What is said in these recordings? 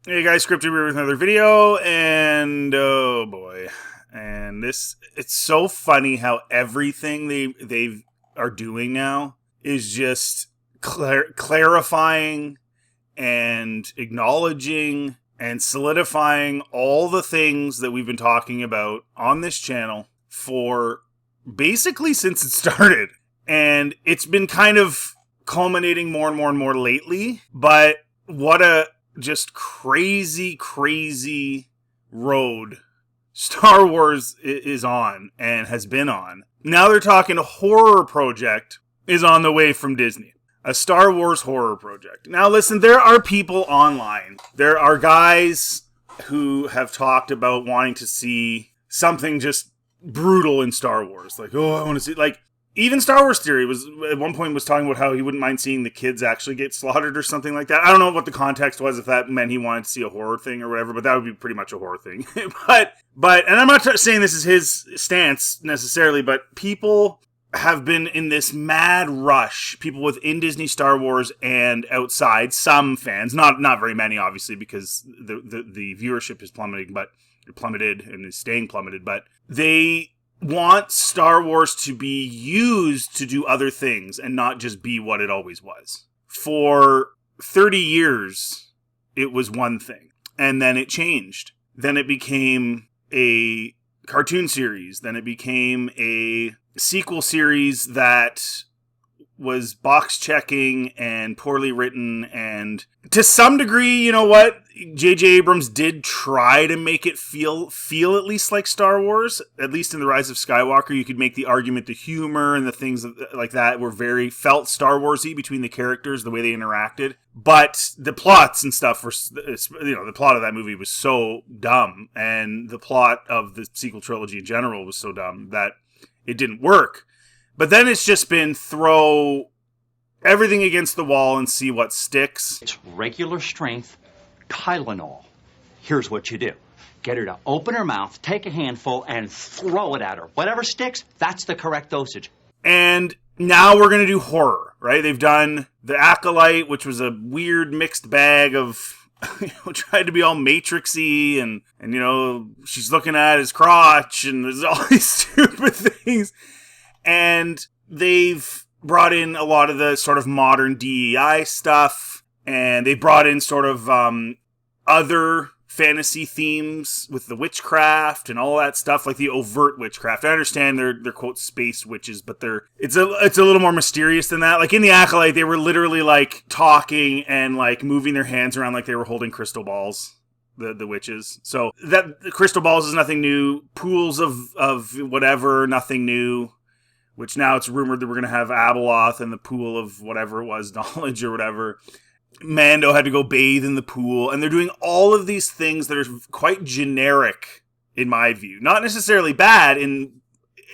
Hey guys, Scripted here with another video, and oh boy. And it's so funny how everything they are doing now is just clarifying and acknowledging and solidifying all the things that we've been talking about on this channel for basically since it started. And it's been kind of culminating more and more and more lately, but what a just crazy road Star Wars is on and has been on. Now they're talking a horror project is on the way from Disney. A Star Wars horror project. Now listen, there are people online. There are guys who have talked about wanting to see something just brutal in Star Wars. Like, oh, I want to see, like, even Star Wars Theory was at one point was talking about how he wouldn't mind seeing the kids actually get slaughtered or something like that. I don't know what the context was, if that meant he wanted to see a horror thing or whatever, but that would be pretty much a horror thing. but and I'm not saying this is his stance necessarily, but people have been in this mad rush, people within Disney Star Wars and outside, some fans, not very many obviously, because the viewership is plummeted and is staying plummeted, but they want Star Wars to be used to do other things and not just be what it always was. For 30 years, it was one thing. And then it changed. Then it became a cartoon series. Then it became a sequel series that was box checking and poorly written, and to some degree, you know what? J.J. Abrams did try to make it feel at least like Star Wars. At least in The Rise of Skywalker, you could make the argument the humor and the things like that were felt Star Wars-y between the characters, the way they interacted. But the plots and stuff were, the plot of that movie was so dumb, and the plot of the sequel trilogy in general was so dumb that it didn't work. But then it's just been throw everything against the wall and see what sticks. It's regular strength Tylenol. Here's what you do. Get her to open her mouth, take a handful, and throw it at her. Whatever sticks, that's the correct dosage. And now we're going to do horror, right? They've done The Acolyte, which was a weird mixed bag of, tried to be all Matrix-y, and she's looking at his crotch, and there's all these stupid things. And they've brought in a lot of the sort of modern DEI stuff, and they brought in sort of other fantasy themes with the witchcraft and all that stuff, like the overt witchcraft. I understand they're quote space witches, but it's a little more mysterious than that. Like in The Acolyte, they were literally like talking and like moving their hands around like they were holding crystal balls. The witches. So that the crystal balls is nothing new. Pools of whatever, nothing new. Which now it's rumored that we're going to have Abeloth and the pool of whatever it was, knowledge or whatever. Mando had to go bathe in the pool. And they're doing all of these things that are quite generic, in my view. Not necessarily bad in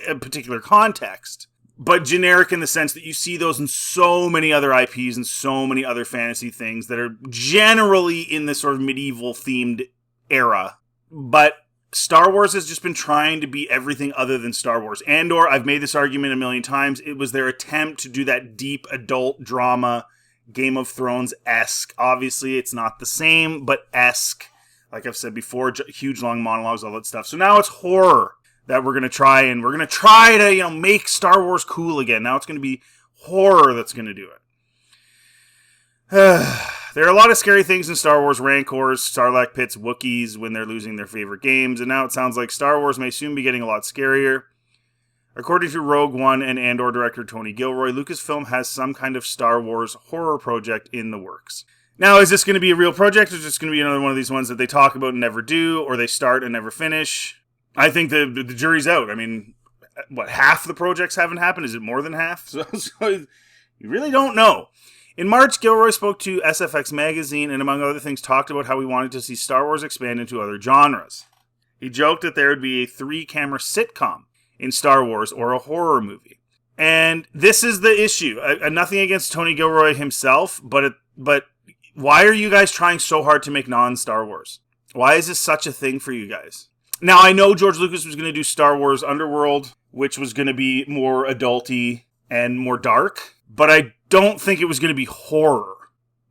a particular context, but generic in the sense that you see those in so many other IPs and so many other fantasy things that are generally in this sort of medieval-themed era. But Star Wars has just been trying to be everything other than Star Wars. Andor, I've made this argument a million times, it was their attempt to do that deep adult drama, Game of Thrones-esque. Obviously, it's not the same, but esque. Like I've said before, huge long monologues, all that stuff. So now it's horror that we're going to try, and we're going to try to, make Star Wars cool again. Now it's going to be horror that's going to do it. There are a lot of scary things in Star Wars: Rancors, Sarlacc pits, Wookiees when they're losing their favorite games, and now it sounds like Star Wars may soon be getting a lot scarier. According to Rogue One and Andor director Tony Gilroy, Lucasfilm has some kind of Star Wars horror project in the works. Now, is this going to be a real project, or is this going to be another one of these ones that they talk about and never do, or they start and never finish? I think the jury's out. I mean, what, half the projects haven't happened? Is it more than half? So you really don't know. In March, Gilroy spoke to SFX Magazine and, among other things, talked about how he wanted to see Star Wars expand into other genres. He joked that there would be a 3-camera sitcom in Star Wars or a horror movie. And this is the issue. Nothing against Tony Gilroy himself, but why are you guys trying so hard to make non-Star Wars? Why is this such a thing for you guys? Now, I know George Lucas was going to do Star Wars Underworld, which was going to be more adulty and more dark, but I don't think it was going to be horror.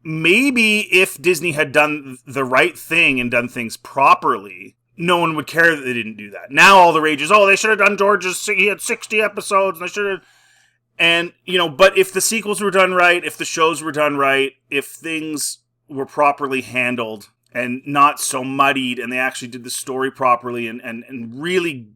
maybe if Disney had done the right thing and done things properly, no one would care that they didn't do that. Now all the rage is, they should have done George's, he had 60 episodes, and they should have... And, but if the sequels were done right, if the shows were done right, if things were properly handled and not so muddied, and they actually did the story properly and really,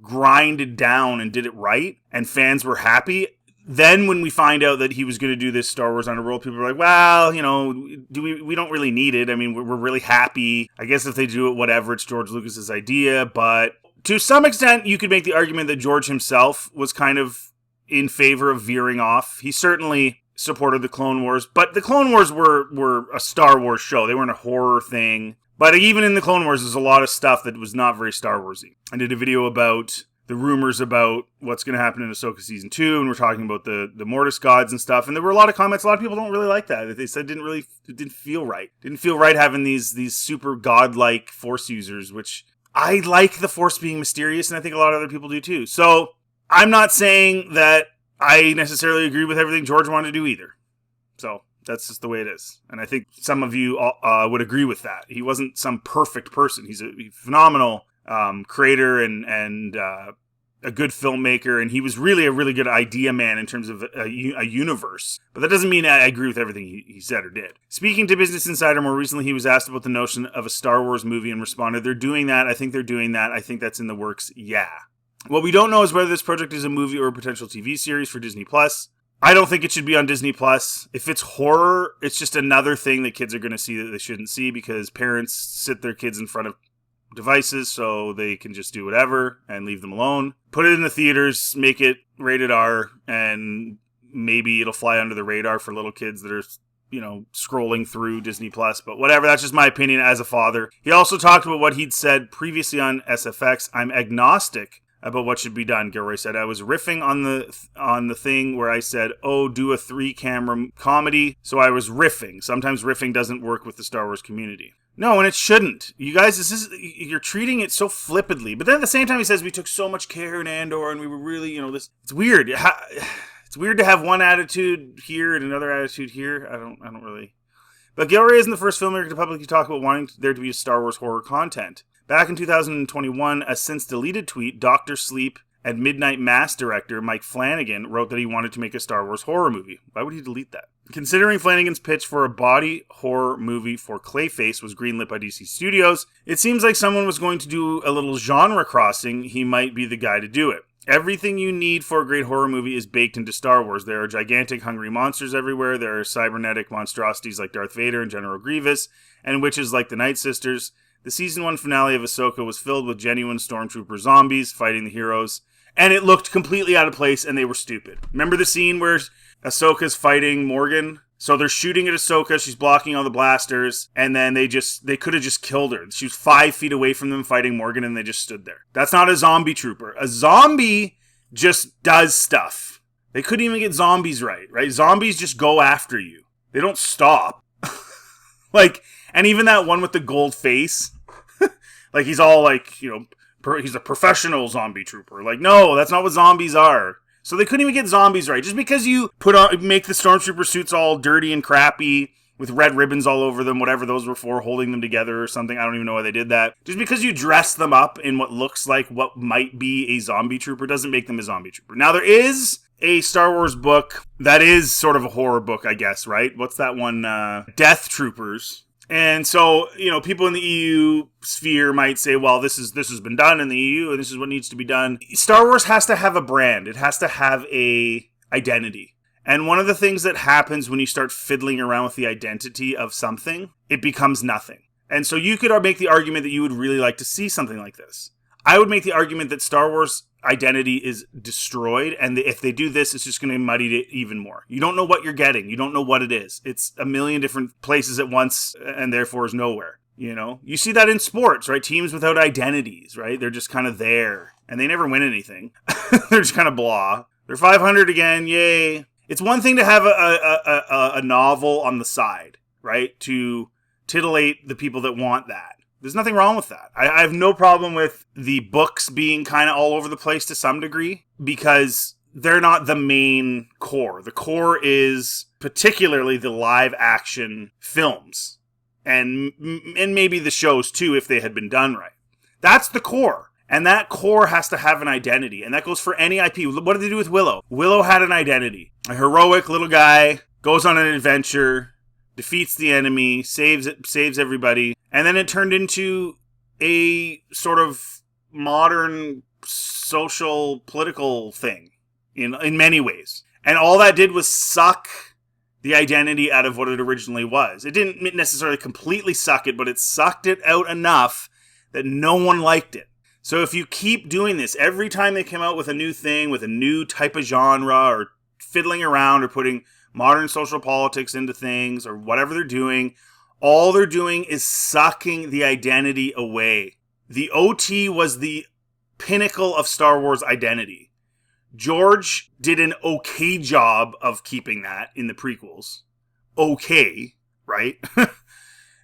grinded down and did it right, and fans were happy, then when we find out that he was going to do this Star Wars Underworld, people are like, well, we don't really need it. I mean, we're really happy. I guess if they do it, whatever, it's George Lucas's idea. But to some extent, you could make the argument that George himself was kind of in favor of veering off. He certainly supported the Clone Wars, but the Clone Wars were a Star Wars show. They weren't a horror thing. But even in the Clone Wars, there's a lot of stuff that was not very Star Warsy. I did a video about the rumors about what's going to happen in Ahsoka Season 2, and we're talking about the Mortis gods and stuff, and there were a lot of comments. A lot of people don't really like that. They said it didn't feel right. Didn't feel right having these super godlike Force users, which I like the Force being mysterious, and I think a lot of other people do too. So I'm not saying that I necessarily agree with everything George wanted to do either. So that's just the way it is. And I think some of you would agree with that. He wasn't some perfect person. He's a phenomenal creator and a good filmmaker. And he was really a really good idea man in terms of a universe. But that doesn't mean I agree with everything he said or did. Speaking to Business Insider more recently, he was asked about the notion of a Star Wars movie and responded, they're doing that. I think they're doing that. I think that's in the works. Yeah. What we don't know is whether this project is a movie or a potential TV series for Disney+. I don't think it should be on Disney+. If it's horror, it's just another thing that kids are going to see that they shouldn't see because parents sit their kids in front of devices so they can just do whatever and leave them alone. Put it in the theaters, make it rated R, and maybe it'll fly under the radar for little kids that are, scrolling through Disney+. But whatever, that's just my opinion as a father. He also talked about what he'd said previously on SFX. I'm agnostic about what should be done, Gilroy said. I was riffing on the thing where I said, do a 3-camera comedy. So I was riffing. Sometimes riffing doesn't work with the Star Wars community. No, and it shouldn't. You guys, you're treating it so flippantly. But then at the same time, he says we took so much care in Andor and we were really, this. It's weird. It's weird to have one attitude here and another attitude here. I don't really. But Gilroy isn't the first filmmaker to publicly talk about wanting there to be a Star Wars horror content. Back in 2021, a since-deleted tweet, Dr. Sleep and Midnight Mass director Mike Flanagan wrote that he wanted to make a Star Wars horror movie. Why would he delete that? Considering Flanagan's pitch for a body horror movie for Clayface was greenlit by DC Studios, it seems like someone was going to do a little genre crossing. He might be the guy to do it. Everything you need for a great horror movie is baked into Star Wars. There are gigantic, hungry monsters everywhere. There are cybernetic monstrosities like Darth Vader and General Grievous, and witches like the Night Sisters. The season 1 finale of Ahsoka was filled with genuine stormtrooper zombies fighting the heroes, and it looked completely out of place, and they were stupid. Remember the scene where Ahsoka's fighting Morgan? So they're shooting at Ahsoka, she's blocking all the blasters, and then they could have just killed her. She was 5 feet away from them fighting Morgan, and they just stood there. That's not a zombie trooper. A zombie just does stuff. They couldn't even get zombies right? Zombies just go after you. They don't stop. And even that one with the gold face, he's all he's a professional zombie trooper. No, that's not what zombies are. So they couldn't even get zombies right. Just because you make the stormtrooper suits all dirty and crappy with red ribbons all over them, whatever those were for, holding them together or something. I don't even know why they did that. Just because you dress them up in what looks like what might be a zombie trooper doesn't make them a zombie trooper. Now, there is a Star Wars book that is sort of a horror book, I guess, right? What's that one? Death Troopers. And so, people in the EU sphere might say, well, this has been done in the EU and this is what needs to be done. Star Wars has to have a brand. It has to have a identity. And one of the things that happens when you start fiddling around with the identity of something, it becomes nothing. And so you could make the argument that you would really like to see something like this. I would make the argument that Star Wars identity is destroyed, and if they do this, it's just going to muddy it even more. You don't know what you're getting. You don't know what it is. It's a million different places at once, and therefore is nowhere. You see that in sports, right? Teams without identities, right? They're just kind of there, and they never win anything. They're just kind of blah. They're 500 again, yay. It's one thing to have a novel on the side, right? To titillate the people that want that. There's nothing wrong with that. I have no problem with the books being kind of all over the place to some degree, because they're not the main core. The core is particularly the live action films and maybe the shows too if they had been done right. That's the core. And that core has to have an identity. And that goes for any IP. What did they do with Willow? Willow had an identity. A heroic little guy goes on an adventure, defeats the enemy, saves everybody. And then it turned into a sort of modern social political thing in many ways. And all that did was suck the identity out of what it originally was. It didn't necessarily completely suck it, but it sucked it out enough that no one liked it. So if you keep doing this, every time they come out with a new thing, with a new type of genre, or fiddling around, or putting modern social politics into things, or whatever they're doing, all they're doing is sucking the identity away. The OT was the pinnacle of Star Wars identity. George did an okay job of keeping that in the prequels. Okay, right?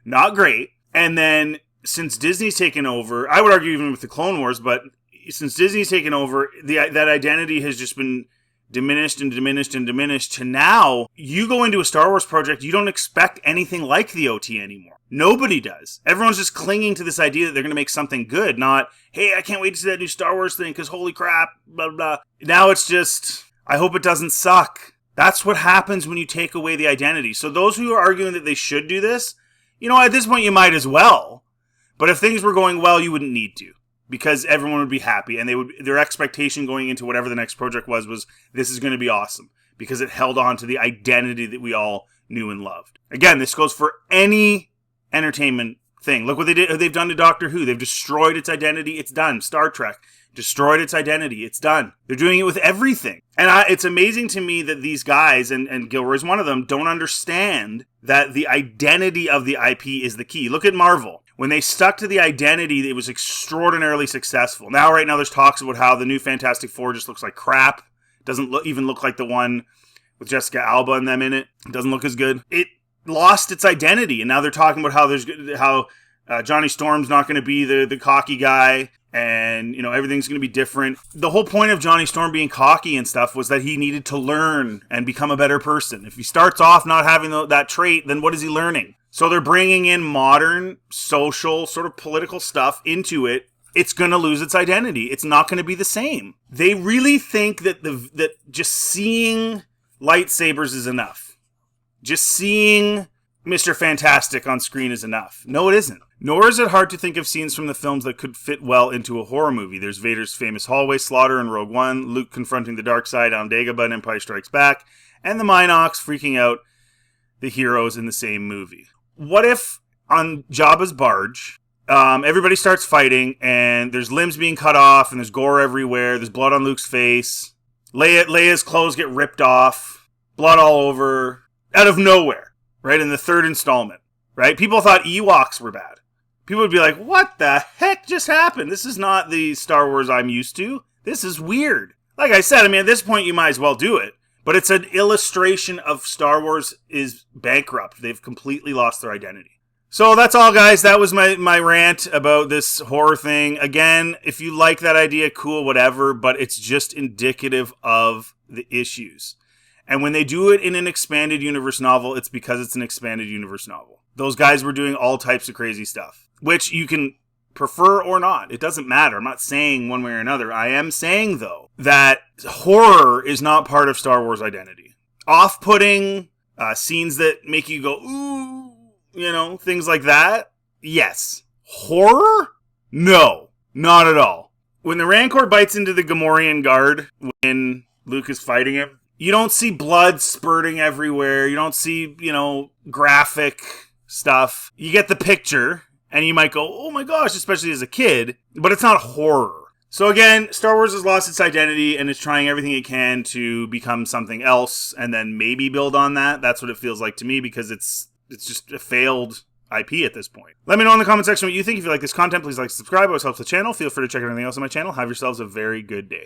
Not great. And then since Disney's taken over, I would argue even with the Clone Wars, but since Disney's taken over, that identity has just been diminished and diminished and diminished to now, you go into a Star Wars project, you don't expect anything like the OT anymore. Nobody does. Everyone's just clinging to this idea that they're going to make something good, not, hey, I can't wait to see that new Star Wars thing because holy crap, blah, blah, blah. Now it's just, I hope it doesn't suck. That's what happens when you take away the identity. So those who are arguing that they should do this, at this point you might as well. But if things were going well, you wouldn't need to, because everyone would be happy, and their expectation going into whatever the next project was this is going to be awesome, because it held on to the identity that we all knew and loved. Again, this goes for any entertainment thing. Look what they've done to Doctor Who. They've destroyed its identity. It's done. Star Trek destroyed its identity. It's done. They're doing it with everything. And it's amazing to me that these guys, and Gilroy's one of them, don't understand that the identity of the IP is the key. Look at Marvel. When they stuck to the identity, it was extraordinarily successful. Right now there's talks about how the new Fantastic Four just looks like crap. Doesn't even look like the one with Jessica Alba and them in it. It doesn't look as good. It lost its identity, and now they're talking about how Johnny Storm's not going to be the cocky guy, and everything's going to be different. The whole point of Johnny Storm being cocky and stuff was that he needed to learn and become a better person. If he starts off not having that trait, then what is he learning? So they're bringing in modern, social, sort of political stuff into it. It's going to lose its identity. It's not going to be the same. They really think that that just seeing lightsabers is enough. Just seeing Mr. Fantastic on screen is enough. No, it isn't. Nor is it hard to think of scenes from the films that could fit well into a horror movie. There's Vader's famous hallway slaughter in Rogue One, Luke confronting the dark side on Dagobah in Empire Strikes Back, and the Minox freaking out the heroes in the same movie. What if on Jabba's barge, everybody starts fighting and there's limbs being cut off and there's gore everywhere, there's blood on Luke's face, Leia's clothes get ripped off, blood all over, out of nowhere, right? In the third installment, right? People thought Ewoks were bad. People would be like, what the heck just happened? This is not the Star Wars I'm used to. This is weird. Like I said, at this point you might as well do it. But it's an illustration of Star Wars is bankrupt. They've completely lost their identity. So that's all, guys. That was my rant about this horror thing. Again, if you like that idea, cool, whatever. But it's just indicative of the issues. And when they do it in an expanded universe novel, it's because it's an expanded universe novel. Those guys were doing all types of crazy stuff, which you can prefer or not. It doesn't matter. I'm not saying one way or another. I am saying, though, that horror is not part of Star Wars identity. Off-putting scenes that make you go, ooh, things like that. Yes. Horror? No, not at all. When the Rancor bites into the Gamorrean guard when Luke is fighting him, you don't see blood spurting everywhere. You don't see, graphic stuff. You get the picture. And you might go, oh my gosh, especially as a kid, but it's not horror. So again, Star Wars has lost its identity and is trying everything it can to become something else and then maybe build on that. That's what it feels like to me because it's just a failed IP at this point. Let me know in the comment section what you think. If you like this content, please like, subscribe. It always helps the channel. Feel free to check out anything else on my channel. Have yourselves a very good day.